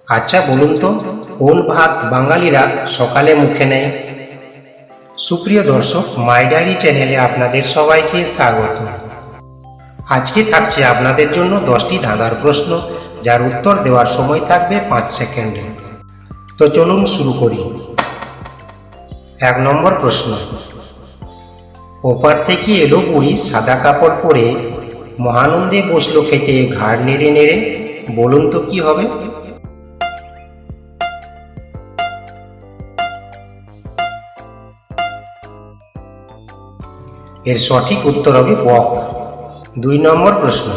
আচ্ছা বলুন তো, কোন ভাত বাঙালিরা সকালে মুখে নেয়? সুপ্রিয় দর্শক, মাই ডায়েরি চ্যানেলে আপনাদের সবাইকে স্বাগত। আজকে থাকছে আপনাদের জন্য 10টি ধাঁধার প্রশ্ন, যার উত্তর দেওয়ার সময় থাকবে 5 সেকেন্ড। তো চলুন শুরু করি। 1 নম্বর প্রশ্ন, ওপার থেকে এলো বুড়ি সাদা কাপড় পরে, মহানন্দে বসলো খেতে ঘাড় নেড়ে নেড়ে, বলুন তো কি হবে? এর সঠিক উত্তর হবে বক। 2 নম্বর প্রশ্ন,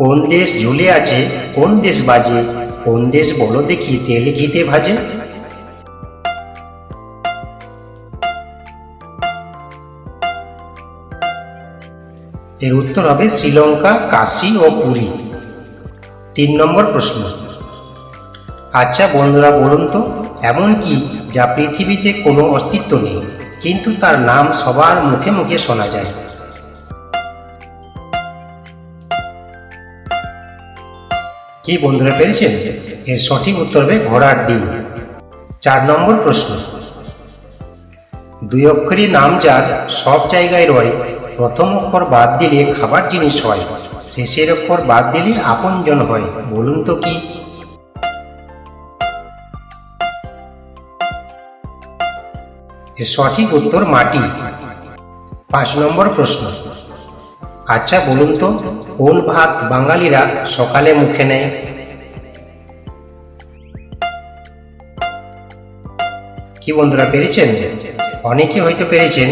কোন দেশ ঝুলে আছে, কোন দেশ বাজে, কোন দেশ বলো দেখি তেল ঘিতে ভাজে? এর উত্তর হবে শ্রীলঙ্কা, কাশী ও পুরী। 3 নম্বর প্রশ্ন, আচ্ছা বন্ধুরা বলুন তো, এমন কি যা পৃথিবীতে কোনো অস্তিত্ব নেই কিন্তু তার নাম সবার মুখে মুখে শোনা যায়? কি বন্ধুরা পেরেছেন? এর সঠিক উত্তর হবে ঘোড়ার ডিম। 4 নম্বর প্রশ্ন, 2 অক্ষরী নাম যার সব জায়গায় রয়, প্রথম অক্ষর বাদ দিলে খাবার জিনিস হয়, শেষের অক্ষর বাদ দিলে আপনজন হয়, বলুন তো কি? এর সঠিক উত্তর মাটি। 5 নম্বর প্রশ্ন, আচ্ছা বলুন তো, কোন ভাত বাঙালিরা সকালে মুখে নেয়? কি বন্ধুরা পেরেছেন? অনেকে হয়তো পেরেছেন।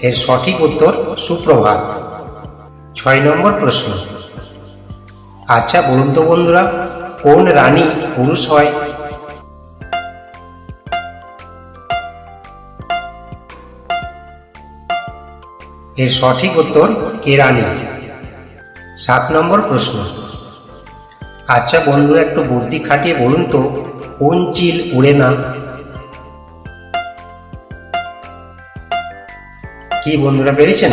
এর সঠিক উত্তর সুপ্রভাত। 6 নম্বর প্রশ্ন, আচ্ছা বলুন তো বন্ধুরা, কোন রানী পুরুষ হয়? এর সঠিক উত্তর কেরানি। 7 নম্বর প্রশ্ন, আচ্ছা বন্ধুরা একটু বুদ্ধি খাটিয়ে বলুন তো, কোন চিল উড়ে না? কি বন্ধুরা পেরেছেন?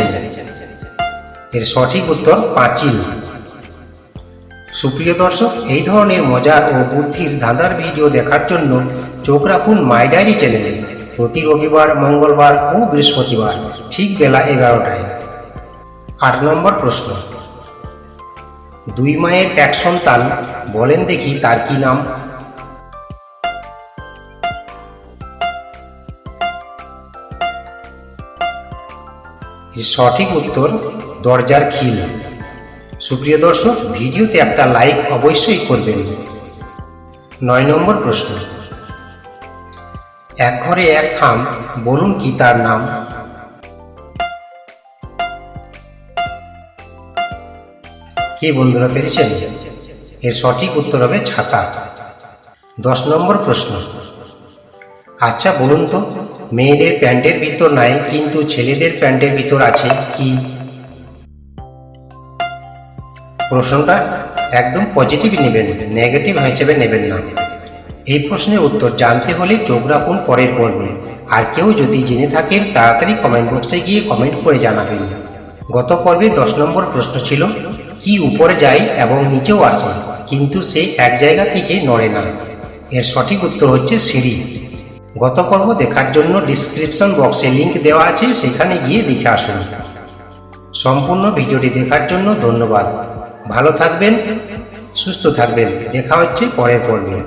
এর সঠিক উত্তর পাঁচিল। সুপ্রিয় দর্শক, এই ধরনের মজার ও বুদ্ধির ধাঁধার ভিডিও দেখার জন্য চোখ রাখুন মাই ডায়েরি চ্যানেলে, প্রতি রবিবার, মঙ্গলবার ও বৃহস্পতিবার ঠিক বেলা 11টায়। 8 নম্বর প্রশ্ন, 2 মায়ের এক সন্তান, বলেন দেখি তার কি নাম? এর সঠিক উত্তর দরজার খিল। সুপ্রিয় দর্শক, ভিডিওতে একটা লাইক অবশ্যই করবেন। 9 নম্বর প্রশ্ন, এক ঘরে এক থাম, বলুন কি তার নাম? কি বন্ধুরা পেরেছেন? এর সঠিক উত্তর হবে ছাতা। 10 নম্বর প্রশ্ন, আচ্ছা বলুন তো, মেয়েদের প্যান্টের ভিতর নাই কিন্তু ছেলেদের প্যান্টের ভিতর আছে কি? প্রশ্নটা একদম পজিটিভ নেবেন, নেগেটিভ হিসেবে নেবেন না। এই প্রশ্নের উত্তর জানতে হলে চোখ রাখুন পরের পর্বে। আর কেউ যদি জেনে থাকেন তাড়াতাড়ি কমেন্ট বক্সে গিয়ে কমেন্ট করে জানাবেন। গত পর্বে 10 নম্বর প্রশ্ন ছিল, কি উপরে যায় এবং নিচেও আসে কিন্তু সে এক জায়গা থেকে নড়ে না? এর সঠিক উত্তর হচ্ছে সিঁড়ি। গত পর্ব দেখার জন্য ডিসক্রিপশন বক্সে লিংক দেওয়া আছে, সেখানে গিয়ে দেখে আসুন। সম্পূর্ণ ভিডিওটি দেখার জন্য ধন্যবাদ। ভালো থাকবেন, সুস্থ থাকবেন। দেখা হচ্ছে পরের পর্বে।